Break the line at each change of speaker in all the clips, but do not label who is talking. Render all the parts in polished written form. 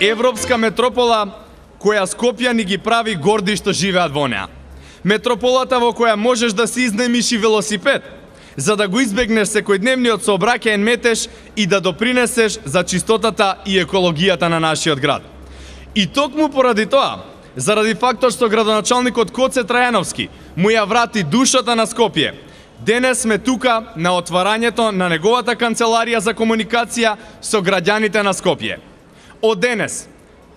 Европска метропола која Скопјани ги прави горди што живеат во неа. Метрополата во која можеш да си изнемиш и велосипед, за да го избегнеш секојдневниот сообраќаен метеж и да допринесеш за чистотата и екологијата на нашиот град. И токму поради тоа, заради фактот што градоначалникот Коце Трајановски му ја врати душата на Скопје, денес сме тука на отварањето на неговата канцеларија за комуникација со граѓаните на Скопје. Од денес,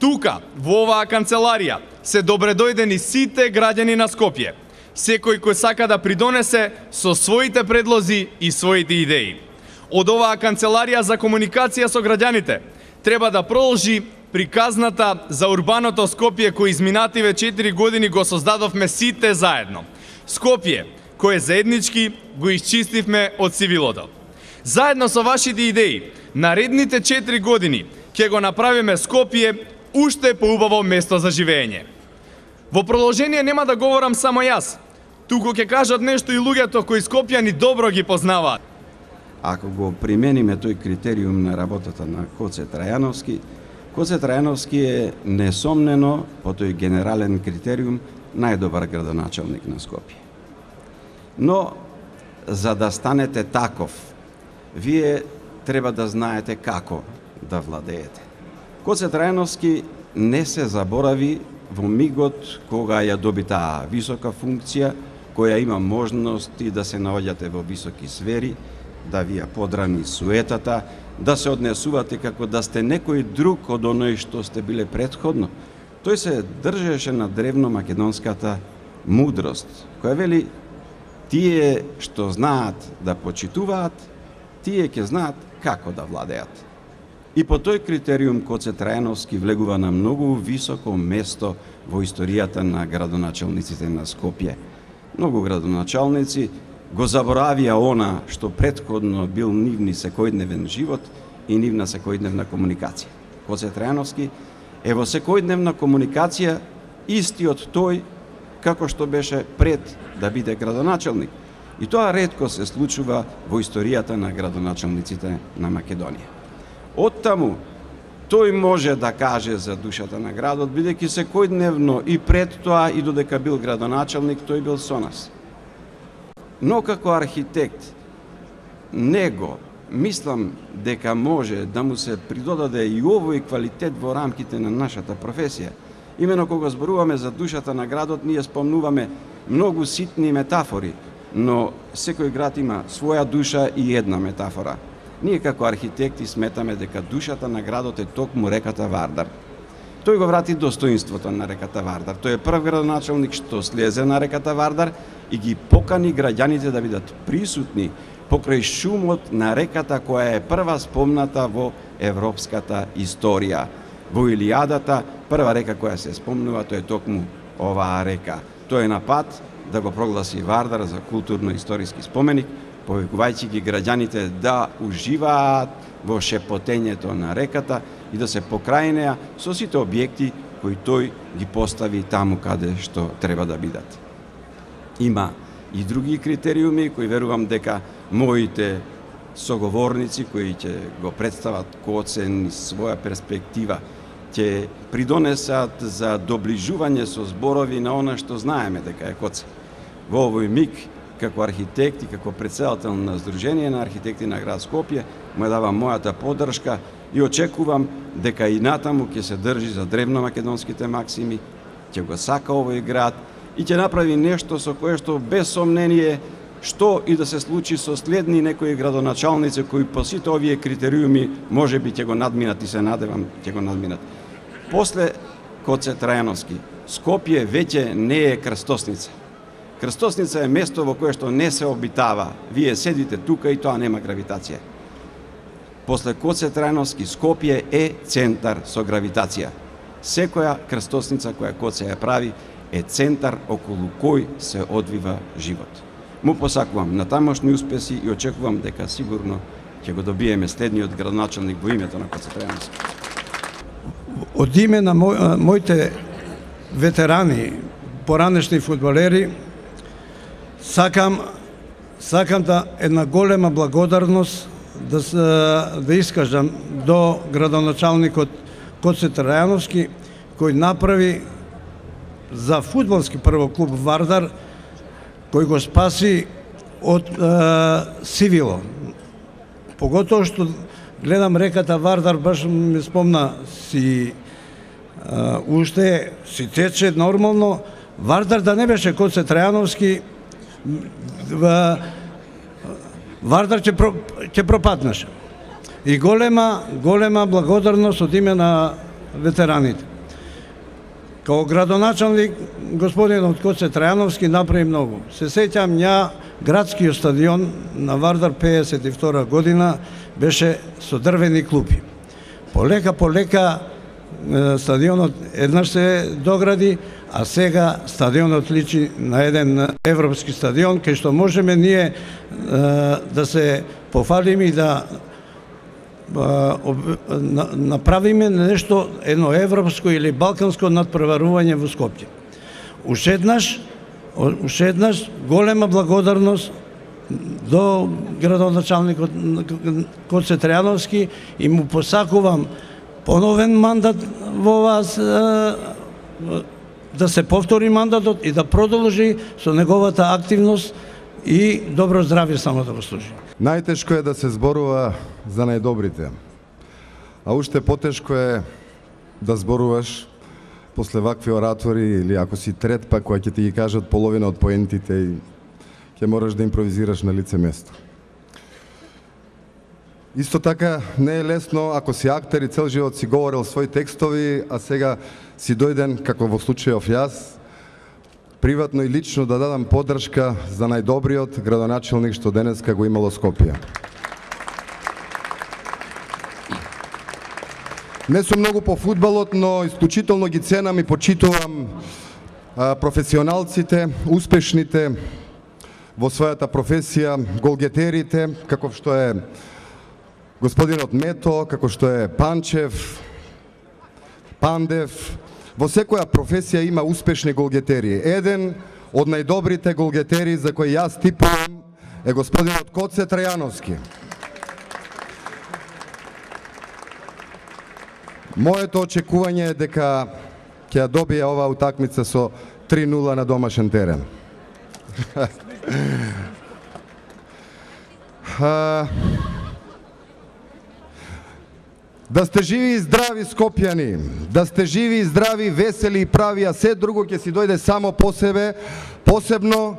тука, во оваа канцеларија, се добредојдени сите граѓани на Скопје, секој кој сака да придонесе со своите предлози и своите идеи. Од оваа канцеларија за комуникација со граѓаните треба да продолжи приказната за урбаното Скопје кој изминативе 4 години го создадовме сите заедно. Скопје, кое заеднички го исчистивме од сивилото. Заедно со вашите идеи, наредните 4 години ќе го направиме Скопје уште поубаво место за живење. Во продолжение нема да говорам само јас, туку ќе кажат нешто и луѓето кои Скопјани добро ги познаваат.
Ако го примениме тој критериум на работата на Коце Трајановски, Коце Трајановски е несомнено по тој генерален критериум најдобар градоначалник на Скопје. Но за да станете таков, вие треба да знаете како да владеете. Коце Трајановски не се заборави во мигот кога ја доби таа висока функција, која има можности да се наоѓате во високи сфери, да ви ја подрани суетата, да се однесувате како да сте некој друг од оној што сте биле претходно. Тој се држеше на древно-македонската мудрост, која вели тие што знаат да почитуваат, тие ќе знаат како да владеат. И по тој критериум Коце Трајановски влегува на многу високо место во историјата на градоначалниците на Скопје. Многу градоначалници го заборавија она што претходно бил нивни секојдневен живот и нивна секојдневна комуникација. Коце Трајановски е во секојдневна комуникација истиот тој како што беше пред да биде градоначалник. И тоа ретко се случува во историјата на градоначалниците на Македонија. Оттаму, тој може да каже за душата на градот, бидејќи секојдневно и пред тоа и додека бил градоначалник, тој бил со нас. Но како архитект, него, мислам дека може да му се придодаде и овој квалитет во рамките на нашата професија. Имено кога зборуваме за душата на градот, ние спомнуваме многу ситни метафори, но секој град има своја душа и една метафора. Ние како архитекти сметаме дека душата на градот е токму реката Вардар. Тој го врати достоинството на реката Вардар. Тој е прв градоначалник што слезе на реката Вардар и ги покани граѓаните да бидат присутни покрај шумот на реката која е прва спомната во европската историја. Во Илијадата, прва река која се спомнува, тој е токму оваа река. Тој е на пат да го прогласи Вардар за културно-историски споменик, повикувајќи ги граѓаните да уживаат во шепотењето на реката и да се покрај неа со сите објекти кои тој ги постави таму каде што треба да бидат. Има и други критериуми кои верувам дека моите соговорници кои ќе го представат Коце низ своја перспектива ќе придонесат за доближување со зборови на она што знаеме дека е Коце. Во овој миг, како архитект и како претседател на Сдружение на архитекти на град Скопје, му давам мојата поддршка и очекувам дека и натаму ќе се држи за древно-македонските максими, ќе го сака овој град и ќе направи нешто со кое што без сомнение што и да се случи со следни некои градоначалници кои по сите овие критериуми можеби ќе го надминат и се надевам ќе го надминат. После Коце Трајановски, Скопје веќе не е крстосница. Крстосница е место во кое што не се обитава. Вие седите тука и тоа нема гравитација. После Коце Трајановски, Скопје е центар со гравитација. Секоја крстосница која Коце ја прави е центар околу кој се одвива живот. Му посакувам на тамошни успеси и очекувам дека сигурно ќе го добиеме следниот градоначалник во името на Коце Трајановски.
Од име на моите ветерани, поранешни фудбалери, сакам да една голема благодарност да искажам до градоначалникот Коце Трајановски, кој направи за фудбалски прво клуб Вардар, кој го спаси од Сивило. Поготово што гледам реката Вардар, баш ми спомна уште си тече нормално. Вардар да не беше Коце Трајановски, Вардар ќе пропаднеше. И голема благодарност од име на ветераните. Као градоначалник, господинот Коце Трајановски направи многу. Се сеќам ја, градскиот стадион на Вардар 52 година беше со дрвени клупи. Полека стадионот еднаш се догради, а сега стадионот личи на еден европски стадион, кај што можеме ние да се пофалиме и да направиме нешто, едно европско или балканско надпреварување во Скопје. Уште еднаш голема благодарност до градоначалникот Коце Трајановски и му посакувам поновен мандат во вас, да се повтори мандатот и да продолжи со неговата активност и добро здравје само да го служи.
Најтешко е да се зборува за најдобрите, а уште потешко е да зборуваш после вакви оратори или ако си трет пак која ќе ти ги кажат половина од поентите и ќе мораш да импровизираш на лице место. Исто така не е лесно ако си актер и цел живот си говорил своји текстови, а сега си дојден, како во случајов јас, приватно и лично да дадам поддршка за најдобриот градоначалник што денеска го имало Скопје. Не сум многу по фудбалот, но исклучително ги ценам и почитувам професионалците, успешните во својата професија, голгетерите, каков што е господинот Мето, како што е Панчев, Пандев. Во секоја професија има успешни голгетери. Еден од најдобрите голгетери за кој јас типувам е господинот Коце Трајановски. Моето очекување е дека ќе ја добие оваа утакмица со 3-0 на домашен терен. Да сте живи и здрави скопјани, да сте живи и здрави, весели и прави, а се друго ќе си дојде само по себе, посебно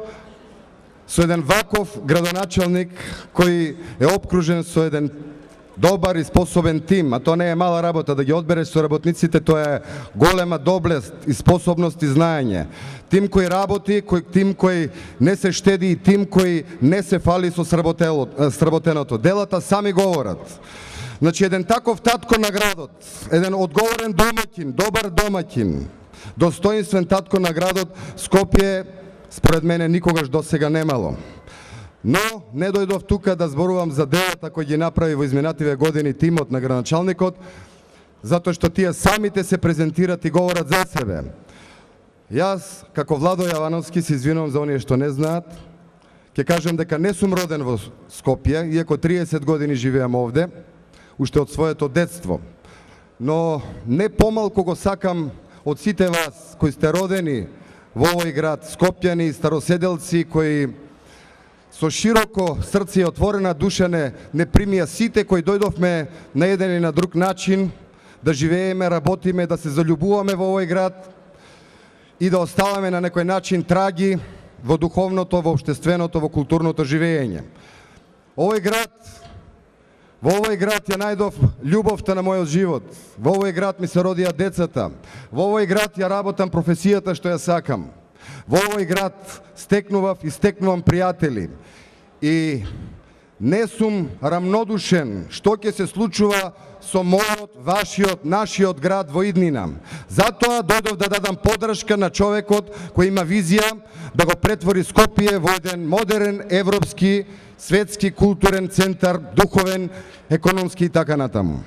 со еден ваков градоначалник кој е обкружен со еден добар и способен тим, а тоа не е мала работа, да ги одбереш со работниците, тоа е голема доблест и способност и знаење. Тим кој работи, тим кој не се штеди и тим кој не се фали со сработеното. Делата сами говорат. Значи, еден таков татко на градот, еден одговорен домаќин, добар домаќин, достоинствен татко на градот, Скопје, според мене, никогаш досега немало. Но не дојдов тука да зборувам за делата кои ги направи во изминативе години тимот на градоначалникот, затоа што тие самите се презентират и говорат за себе. Јас, како Владо Јавановски, се извинувам за оние што не знаат, ќе кажем дека не сум роден во Скопје, иако 30 години живеам овде, уште од своето детство. Но не помалку го сакам од сите вас кои сте родени во овој град, скопјани и староседелци кои со широко срце и отворена душа не примија сите кои дојдовме на еден и на друг начин да живееме, работиме, да се заљубуваме во овој град и да оставаме на некој начин траги во духовното, во општественото, во културното живење. Во овој град ја најдов љубовта на мојот живот. Во овој град ми се родија децата. Во овој град ја работам професијата што ја сакам. Во овој град стекнував и стекнувам пријатели. И не сум рамнодушен што ќе се случува со мојот, вашиот, нашиот град во иднина. Затоа дојдов да дадам поддршка на човекот кој има визија да го претвори Скопје во еден модерен, европски, светски, културен центар, духовен, економски и така натаму.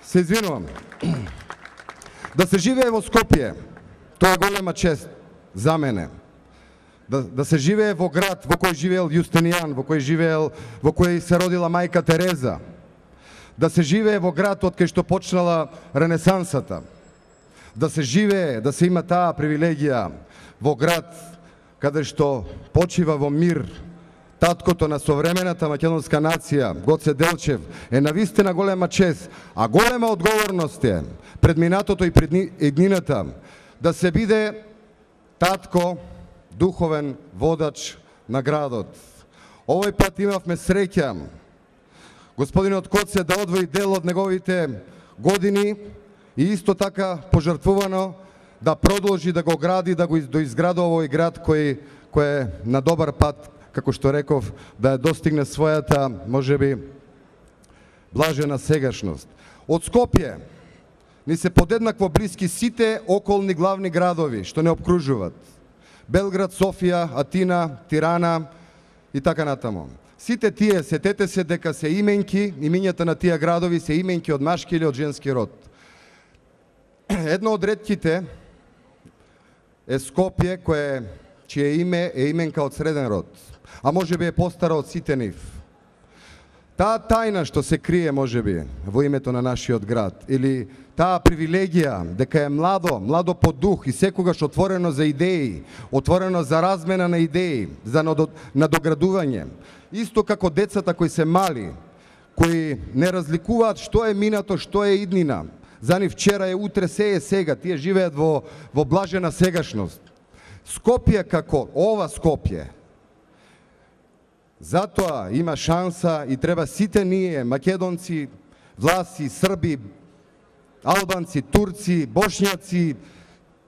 Се извинувам. Да се живее во Скопје, тоа е голема чест за мене. да се живее во град во кој живеел Јустинијан, во кој се родила мајка Тереза, да се живее во град од кај што почнала Ренесансата, да се живее, да се има таа привилегија во град каде што почива во мир таткото на современата македонска нација, Гоце Делчев, е навистина голема чест, а голема одговорност е пред минатото и пред иднината да се биде татко, духовен водач на градот. Овој пат имавме среќа господинот Коце да одвои дел од неговите години и исто така пожртвувано да продолжи да го гради, да го доизградува овој град кој е на добар пат, како што реков, да ја достигне својата, можеби, блажена сегашност. Од Скопје ни се подеднакво блиски сите околни главни градови што не обкружуваат. Белград, Софија, Атина, Тирана и така натаму. Сите тие, сетете се дека се именки, имињата на тие градови се именки од машки или од женски род. Едно од ретките е Скопје, чие име е именка од среден род, а може би е постара од сите нив. Таа тајна што се крие, може би, во името на нашиот град, или таа привилегија дека е младо по дух и секогаш отворено за идеи, отворено за размена на идеи, за надоградување. Исто како децата кои се мали, кои не разликуваат што е минато, што е иднина. За нив вчера е, утре се е сега, тие живеат во блажена сегашност. Скопје како ова Скопје, затоа има шанса и треба сите ние, македонци, власи, срби, албанци, турци, бошњаци,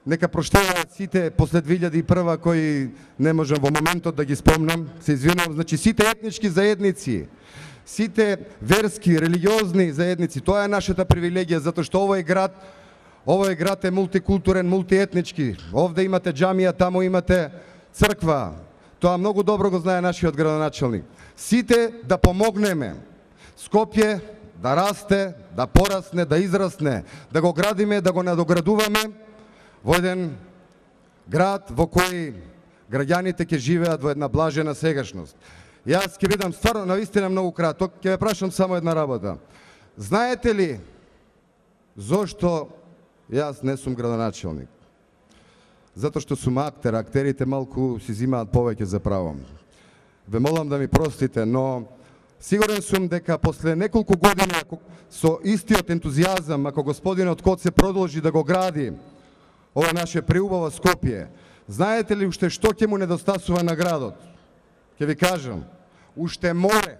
нека проштеваат сите после 2001 кои не можам во моментот да ги спомнам, се извинувам, значи сите етнички заедници, сите верски, религиозни заедници, тоа е нашата привилегија, затоа што овој град е мултикултурен, мултиетнички. Овде имате џамија, таму имате црква. Тоа многу добро го знае нашиот градоначелник. Сите да помогнеме Скопје да расте, да порасне, да израсне, да го градиме, да го надоградуваме во еден град во кој граѓаните ќе живеат во една блажена сегашност. Јас ќе бидам стварно навистина многу краток, ќе ве прашам само една работа. Знаете ли зошто јас не сум градоначелник? Затоа што сум актер, актерите малку си зимаат повеќе за право. Ве молам да ми простите, но сигурен сум дека после неколку години со истиот ентузијазам, ако господинот Коце продолжи да го гради ова наше преубаво Скопје, знаете ли уште што ќе му недостасува на градот? Ќе ви кажам, уште море.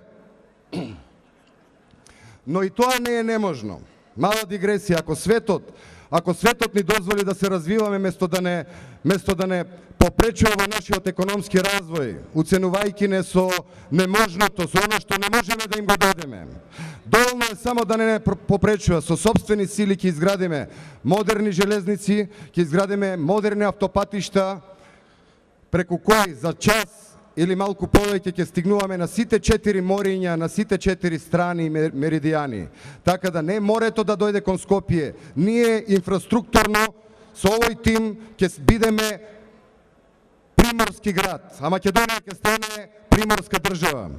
Но и тоа не е неможно. Мала дигресија, ако светот ни дозволи да се развиваме место да не попречува во нашиот економски развој, уценувајќи не со неможното, со оно што не можеме да им го дадеме. Доволно е само да не попречува, со сопствени сили ќе изградиме модерни железници, ќе изградиме модерни автопатишта, преку кои за час или малку повеќе ќе стигнуваме на сите 4 мориња, на сите 4 страни меридијани. Така да не морето да дојде кон Скопје. Ние инфраструктурно со овој тим ќе бидеме приморски град, а Македонија ќе стане приморска држава.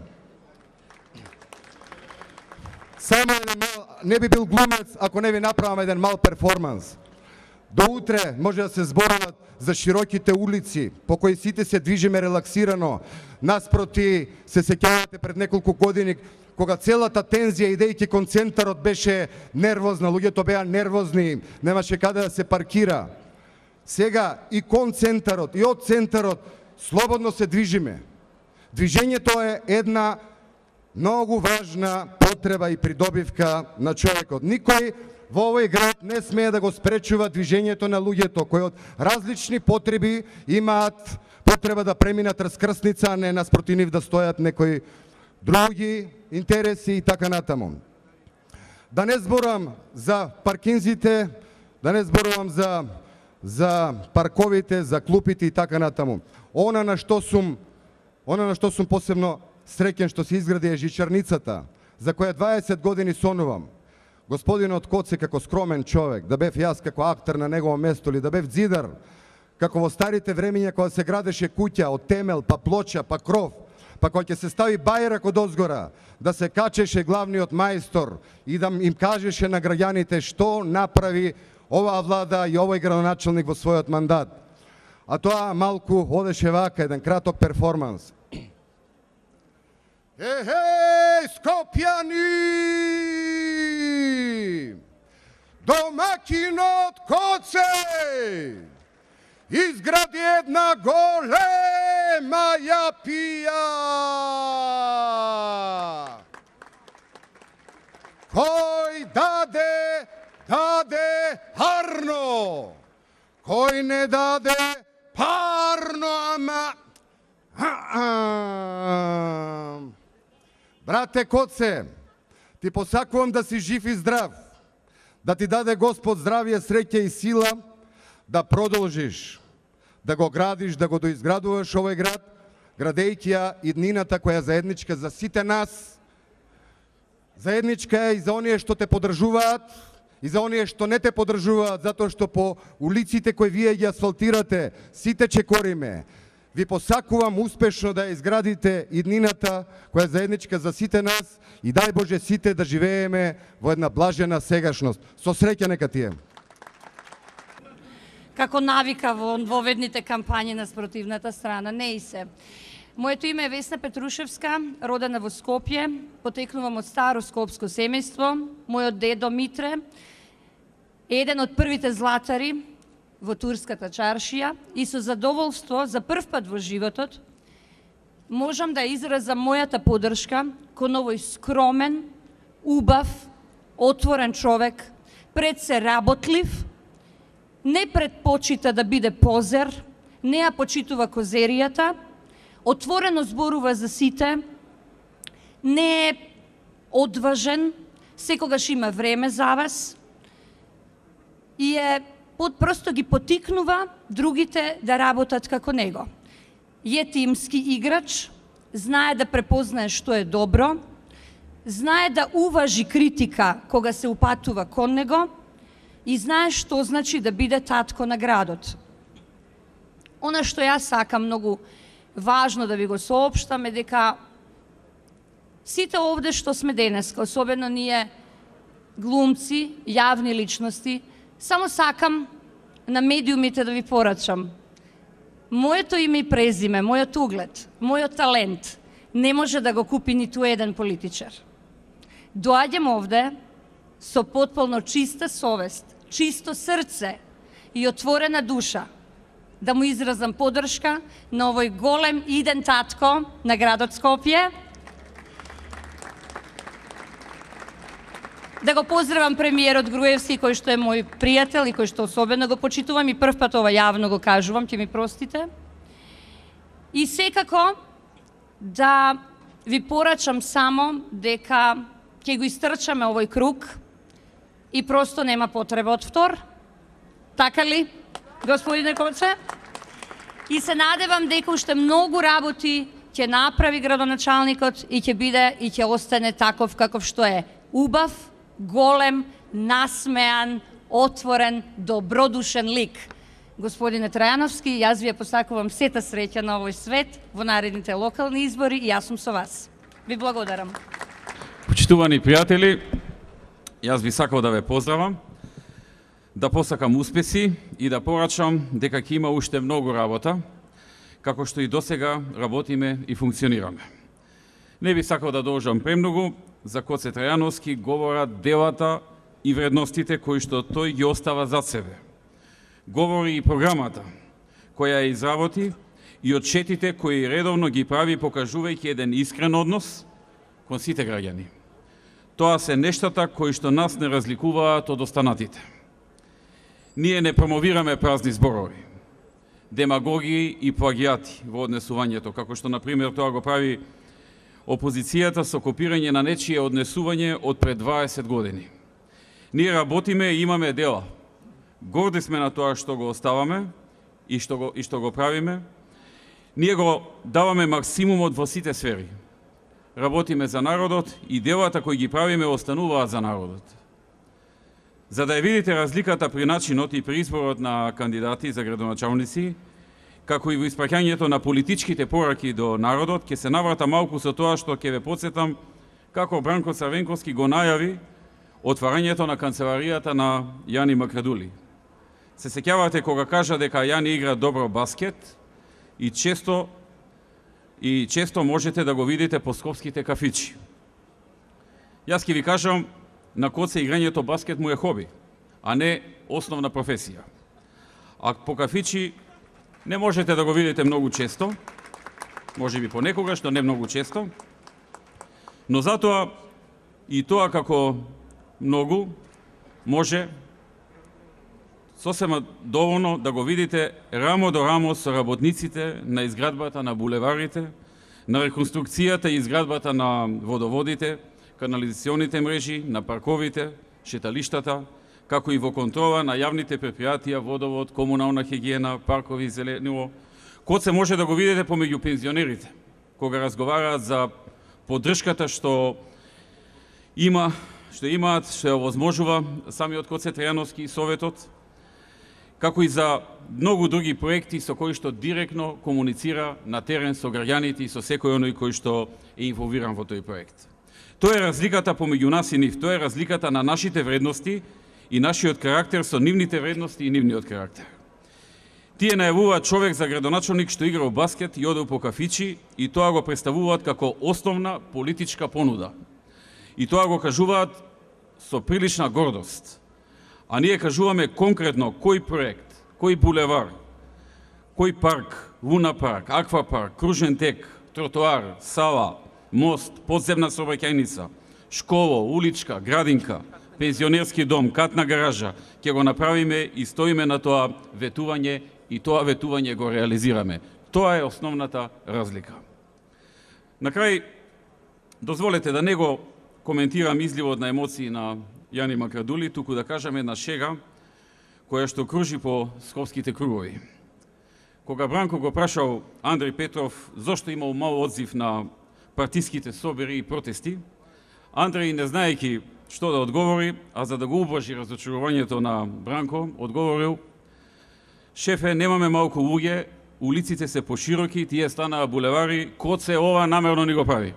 Само не би бил глумец ако не ви направам еден мал перформанс. До утре може да се зборуват за широките улици, по кои сите се движиме релаксирано. Наспроти се сеќавате пред неколку години, кога целата тензија, идејќи кон центарот, беше нервозна, луѓето беа нервозни, немаше каде да се паркира. Сега и кон центарот, и од центарот, слободно се движиме. Движењето е една многу важна потреба и придобивка на човекот. Никој во овој град не смее да го спречува движењето на луѓето кои од различни потреби имаат потреба да преминат раскрсница, а не наспроти нив да стојат некои други интереси и така натаму. Да не зборам за паркинзите, да не зборувам за парковите, за клупите и така натаму. Она на што сум посебно среќен што се изгради е жичарницата, за која 20 години сонувам. Господинот Коце како скромен човек, да бев јас како актер на негово место или да бев зидар како во старите времења кога се градеше куќа од темел, па плоча, па кров, па кога ќе се стави бајрак од озгора, да се качеше главниот мајстор и да им кажеше на граѓаните што направи оваа влада и овој градоначалник во својот мандат. А тоа малку одеше вака, еден краток перформанс. Ехеј, Скопјани! Домакинот Коце изгради една голема јапија. Кој даде, даде парно. Кој не даде парно, ама... Брате Коце, ти посакувам да си жив и здрав, да ти даде Господ здравје, среќа и сила, да продолжиш, да го градиш, да го доизградуваш овој град, градејќи ја иднината која е заедничка за сите нас, заедничка е и за оние што те подржуваат, и за оние што не те подржуваат, затоа што по улиците кои вие ги асфалтирате, сите чекориме. Ви посакувам успешно да изградите иднината која е заедничка за сите нас и дај Боже сите да живееме во една блажена сегашност. Со среќа нека тие.
Како навика во двоведните кампањи на спротивната страна, не и се. Моето име е Весна Петрушевска, родена во Скопје, потекнувам од старо скопско семејство. Мојот дедо Митре е еден од првите златари во турската чаршија и со задоволство за прв пат во животот можам да изразам мојата поддршка кон овој скромен, убав, отворен човек, пред се работлив, не предпочита да биде позер, не ја почитува козеријата, отворено зборува за сите, не е одважен, секогаш има време за вас и просто ги потикнува другите да работат како него. Е тимски играч, знае да препознае што е добро, знае да уважи критика кога се упатува кон него и знае што значи да биде татко на градот. Она што јас сакам многу важно да ви го соопштам е дека сите овде што сме денеска, особено ние глумци, јавни личности, само сакам на медиумите да ви порачам. Моето име и презиме, мојот углед, мојот талент не може да го купи ниту еден политичар. Доаѓам овде со потполно чиста совест, чисто срце и отворена душа да му изразам поддршка на овој голем иден татко на градот Скопје. Да го поздравам премиерот Груевски, кој што е мој пријател и кој што особено го почитувам и прв пат ова јавно го кажувам, ќе ми простите. И секако да ви порачам само дека ќе го истрчаме овој круг и просто нема потреба од втор. Така ли, господине Коце? И се надевам дека уште многу работи ќе направи градоначалникот и ќе биде и ќе остане таков каков што е. Убав, голем, насмеан, отворен, добродушен лик. Господине Трајановски, јас ви ја посакувам сета среќа на овој свет во наредните локални избори и јас сум со вас. Ви благодарам.
Почитувани пријатели, јас би сакал да ве поздравам, да посакам успеси и да порачам дека ќе има уште многу работа, како што и досега работиме и функционираме. Не би сакал да должам премногу, за Коце Трајановски говорат делата и вредностите кои што тој ги остава зад себе. Говори и програмата која ја изработи и отчетите кои редовно ги прави покажувајќи еден искрен однос кон сите граѓани. Тоа се нештата кои што нас не разликуваат од останатите. Ние не промовираме празни зборови, демагогии и плагијати во однесувањето, како што, например, тоа го прави опозицијата со копирање на нечие однесување од пред 20 години. Ние работиме и имаме дела. Горди сме на тоа што го оставаме и што го правиме. Ние го даваме максимумот во сите сфери. Работиме за народот и делата кои ги правиме остануваат за народот. За да ја видите разликата при начинот и при изборот на кандидати за градоначалници, како и во испраќањето на политичките пораки до народот, ќе се наврата малку со тоа што ќе ве потсетам како Бранко Црвенковски го најави отварањето на канцеларијата на Јани Макрадули. Се сеќавате кога кажа дека Јани игра добро баскет и често можете да го видите по скопските кафичи. Јас ќе ви кажам, на Коце играњето баскет му е хоби, а не основна професија. А по кафичи не можете да го видите многу често, може би понекогаш, но не многу често, но затоа и тоа како многу може сосема доволно да го видите рамо до рамо со работниците на изградбата на булеварите, на реконструкцијата и изградбата на водоводите, канализационите мрежи, на парковите, шеталиштата, како и во контрола на јавните предпријатија, водовод, комунална хигиена, паркови, зелениво. Коце може да го видите помеѓу пензионерите, кога разговараат за поддршката што имаат, што ја овозможува самиот Коце Трајановски и Советот, како и за многу други проекти со кои што директно комуницира на терен со граѓаните и со секој оној кој што е инволвиран во тој проект. Тоа е разликата помеѓу нас и нив, тоа е разликата на нашите вредности и нашиот карактер со нивните вредности и нивниот карактер. Тие најавуваат човек за градоначалник што играл баскет и одел по кафичи и тоа го представуваат како основна политичка понуда. И тоа го кажуваат со прилична гордост. А ние кажуваме конкретно кој проект, кој булевар, кој парк, Луна парк, Аква парк, кружен тек, тротоар, сала, мост, подземна сообраќајница, школа, уличка, градинка, пензионерски дом, катна гаража, ќе го направиме и стоиме на тоа ветување и тоа ветување го реализираме. Тоа е основната разлика. На крај, дозволете да не го коментирам изливот на емоции на Јани Макрадули, туку да кажам една шега која што кружи по скопските кругови. Кога Бранко го прашал Андреј Петров зошто имал мал одзив на партиските собери и протести, Андреј, не знаејќи што да одговори, а за да го ублажи разочарувањето на Бранко, одговорил: шефе, немаме малку луѓе, улиците се пошироки, тие станаа булевари, Коце ова намерно ни го прави.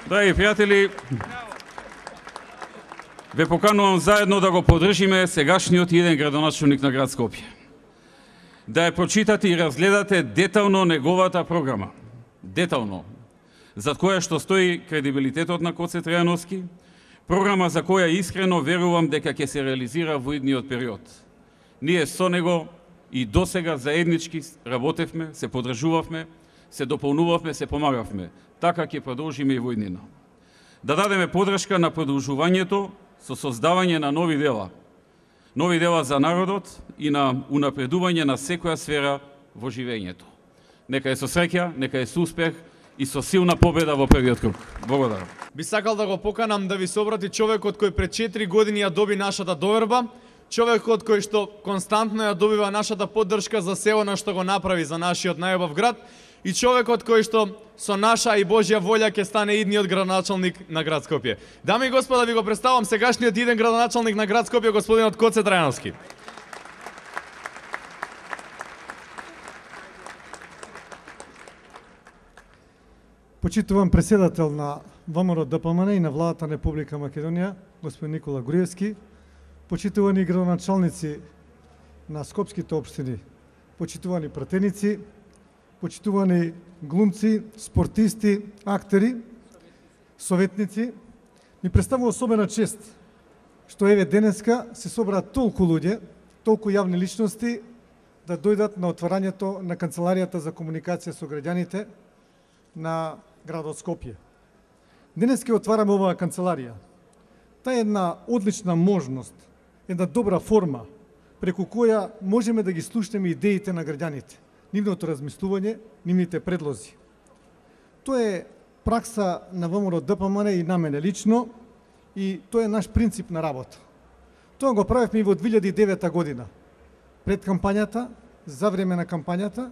Драги пријатели, ве поканувам заедно да го поддржиме сегашниот еден градоначалник на град Скопје. Да ја прочитате и разгледате детално неговата програма. Детално. За која што стои кредибилитетот на Коце Трајановски, програма за која искрено верувам дека ќе се реализира во идниот период. Ние со него и досега заеднички работевме, се подржувавме, се дополнувавме, се помагавме. Така ќе продолжиме и во иднина. Да дадеме поддршка на продолжувањето со создавање на нови дела. Нови дела за народот и на унапредување на секоја сфера во живењето. Нека е со среќа, нека е со успех и со силна победа во првиот круг. Благодарам.
Би сакал да го поканам да ви се обрати човекот кој пред 4 години ја доби нашата доверба, човекот кој што константно ја добива нашата поддршка за се она што го направи за нашиот најубав град и човекот кој што со наша и Божја волја ќе стане идниот градоначалник на град Скопје. Дами и господа, ви го представам сегашниот иден градоначалник на град Скопје, господинот Коце Трајановски.
Почитуван председател на ВМРО ДПМН и на владата на Република Македонија, господин Никола Груевски, почитувани градоначалници на скопските општини, почитувани пратеници, почитувани глумци, спортисти, актери, советници, ми представува особена чест што еве денеска се собраат толку луѓе, толку јавни личности да дојдат на отварањето на Канцеларијата за комуникација со граѓаните на градот Скопје. Денес ќе отвараме оваа канцеларија. Таа е една одлична можност, една добра форма преку која можеме да ги слушнеме идеите на граѓаните, нивното размислување, нивните предлози. Тоа е пракса на ВМРО ДПМН и на мене лично и тоа е наш принцип на работа. Тоа го правевме и во 2009 година, пред кампањата, за време на кампањата,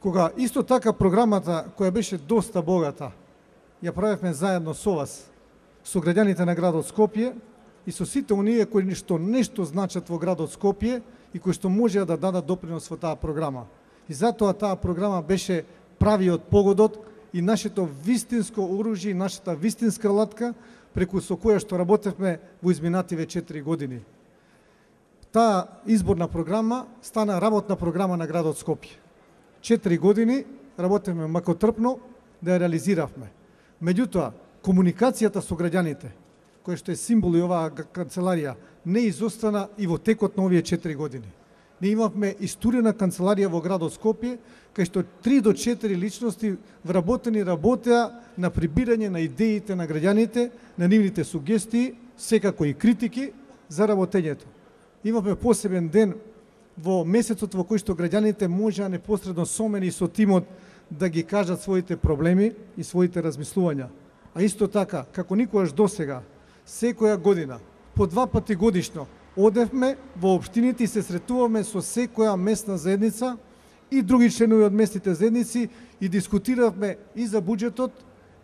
кога исто така програмата која беше доста богата, ја правевме заедно со вас, со граѓаните на градот Скопје и со сите оние кои нешто значат во градот Скопје и кои што можеа да дадат допринос во таа програма. И затоа таа програма беше правиот погодот и нашето вистинско оружје и нашата вистинска латка преку со која што работевме во изминативе 4 години. Таа изборна програма стана работна програма на градот Скопје. 4 години работевме макотрпно да ја реализиравме. Меѓутоа, комуникацијата со граѓаните, која што е символ и оваа канцеларија, не изостана и во текот на овие 4 години. Ние имавме исторена канцеларија во градот Скопје, кај што 3 до 4 личности вработени работеа на прибирање на идеите на граѓаните, на нивните сугестии, секако и критики за работењето. Имавме посебен ден во месецот во кој што граѓаните можеа непосредно со мене и со тимот да ги кажат своите проблеми и своите размислувања. А исто така, како никогаш досега, секоја година, по 2 пати годишно, одевме во општините и се сретуваме со секоја местна заедница и други членови од местните заедници и дискутиравме и за буџетот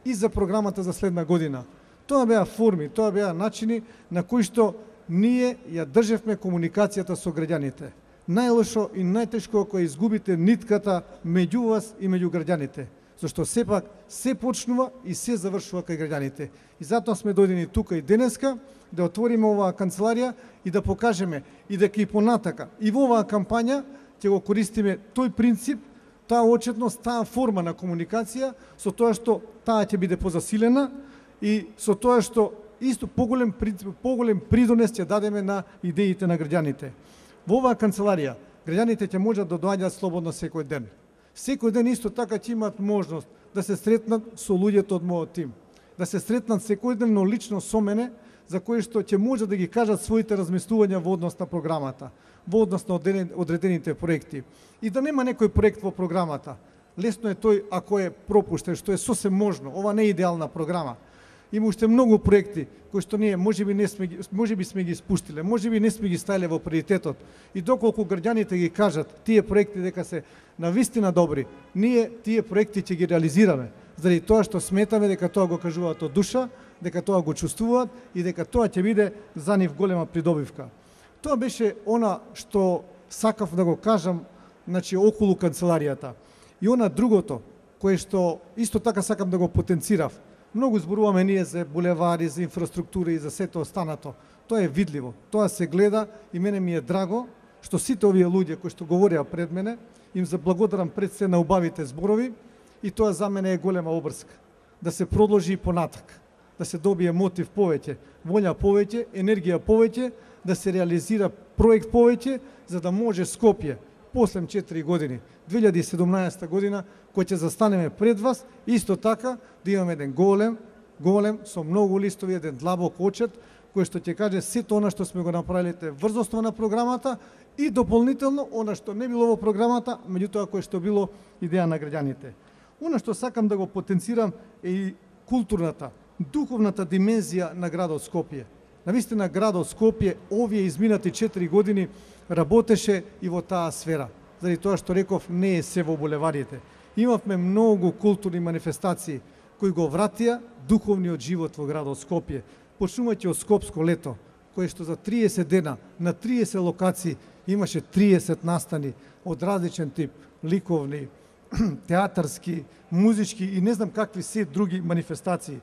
и за програмата за следна година. Тоа беа форми, тоа беа начини на кои што ние ја држевме комуникацијата со граѓаните. Најлошо и најтешко ако изгубите нитката меѓу вас и меѓу граѓаните, зашто сепак се почнува и се завршува кај граѓаните. И затоа сме дојдени тука и денеска да отвориме оваа канцеларија и да покажеме и дека и понатака и во оваа кампања ќе го користиме тој принцип, таа отчетност, таа форма на комуникација, со тоа што таа ќе биде позасилена и со тоа што исто поголем придонес ќе дадеме на идеите на граѓаните. Во оваа канцеларија граѓаните ќе можат да доаѓаат слободно секој ден. Секој ден исто така ќе имаат можност да се сретнат со луѓето од мојот тим, да се сретнат секојдневно лично со мене, за кои што ќе можат да ги кажат своите размислувања во однос на програмата, во однос на одредените проекти. И да нема некој проект во програмата. Лесно е тој ако е пропуштен, што е сосем можно. Ова не е идеална програма. Има уште многу проекти кои што ние можеби сме ги спуштиле, можеби не сме ги ставиле во приоритетот. И доколку граѓаните ги кажат тие проекти дека се навистина добри, ние тие проекти ќе ги реализираме, заради тоа што сметаме дека тоа го кажуваат од душа, дека тоа го чувствуваат и дека тоа ќе биде за нив голема придобивка. Тоа беше она што сакав да го кажам, значи околу канцеларијата. И она другото, кое што исто така сакам да го потенцирав. Многу зборуваме ние за булевари, за инфраструктура и за сето останато. Тоа е видливо, тоа се гледа и мене ми е драго што сите овие луѓе кои што говореа пред мене, им заблагодарам пред се на убавите зборови и тоа за мене е голема обрска. Да се продолжи и понатак, да се добие мотив повеќе, волја повеќе, енергија повеќе, да се реализира проект повеќе, за да може Скопје после 4 години, 2017 година, кој ќе застанеме пред вас, исто така да имаме еден голем, со многу листови, еден длабок очет, кој што ќе каже сето она што сме го направилите врз основа на програмата и дополнително она што не било во програмата, меѓутоа кој што било идеја на граѓаните. Она што сакам да го потенцирам е и културната, духовната димензија на градот Скопје. Навистина градот Скопје овие изминати 4 години работеше и во таа сфера. Заради тоа што реков, не е се во булеварите. Имавме многу културни манифестации кои го вратија духовниот живот во градот Скопје. Почнувајќи од Скопско лето, кое што за 30 дена на 30 локации имаше 30 настани од различен тип, ликовни, театарски, музички и не знам какви се други манифестации.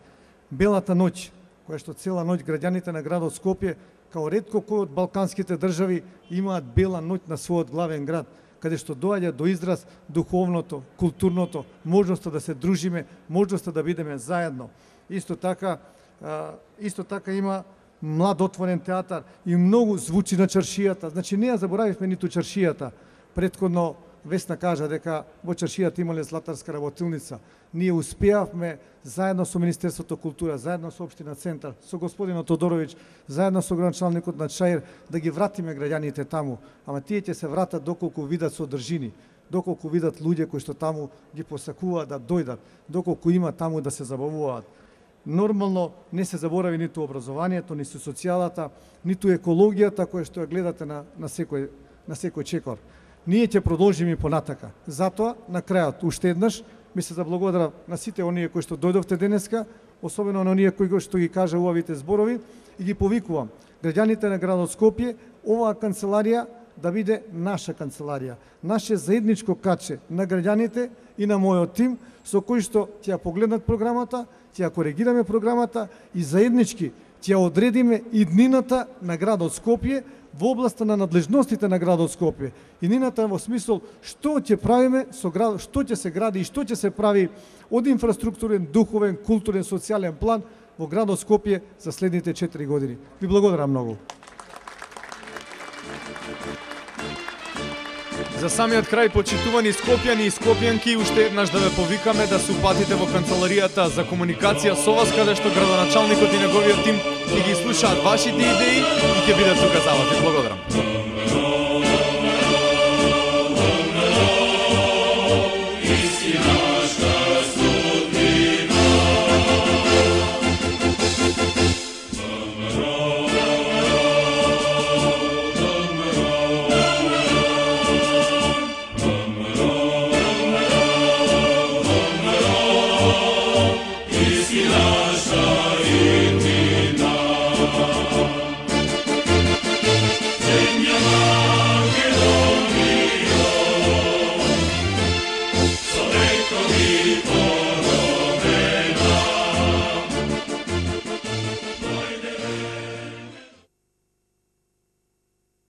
Белата ноќ, која што цела ноќ граѓаните на градот Скопје, као ретко кој од балканските држави, имаат бела ноќ на својот главен град, каде што доаѓа до израз духовното, културното, можноста да се дружиме, можноста да бидеме заедно. Исто така има млад отворен театар и многу звучи на чаршијата. Значи не ја заборавивме ниту чаршијата. Претходно Весна кажа дека во чаршијата имале златарска работилница. Ние успеавме заедно со Министерството култура, заедно со Општина Центар, со господинот Тодоровиќ, заедно со градоначалникот на Чаир, да ги вратиме граѓаните таму. Ама тие ќе се вратат доколку видат содржини, доколку видат луѓе кои што таму ги посакуваат да дојдат, доколку има таму да се забавуваат. Нормално не се заборави ниту образованието, ниту социјалата, ниту екологијата која што ја гледате на секој чекор. Ние ќе продолжиме понатака. Затоа, на крајот, уште еднаш, Ми се заблагодарам на сите оние кои што дојдовте денеска, особено на оние кои што ги кажа убавите зборови, и ги повикувам граѓаните на градот Скопје, оваа канцеларија да биде наша канцеларија, наше заедничко каче на граѓаните и на мојот тим, со кој што ќе ја погледнат програмата, ќе ја коригираме програмата и заеднички ќе ја одредиме иднината на градот Скопје во областа на надлежностите на градот Скопје. Иднината во смисол што ќе правиме со градот, што ќе се гради и што ќе се прави од инфраструктурен, духовен, културен, социјален план во градот Скопје за следните 4 години. Ви благодарам многу.
За самиот крај, почитувани скопјани и скопјанки, уште еднаш да ве повикаме да се упатите во канцеларијата за комуникација со вас, каде што градоначалникот и неговиот тим ќе ги слушаат вашите идеи и ќе бидат тука за вас. Ви благодарам.
Istina naša idnina.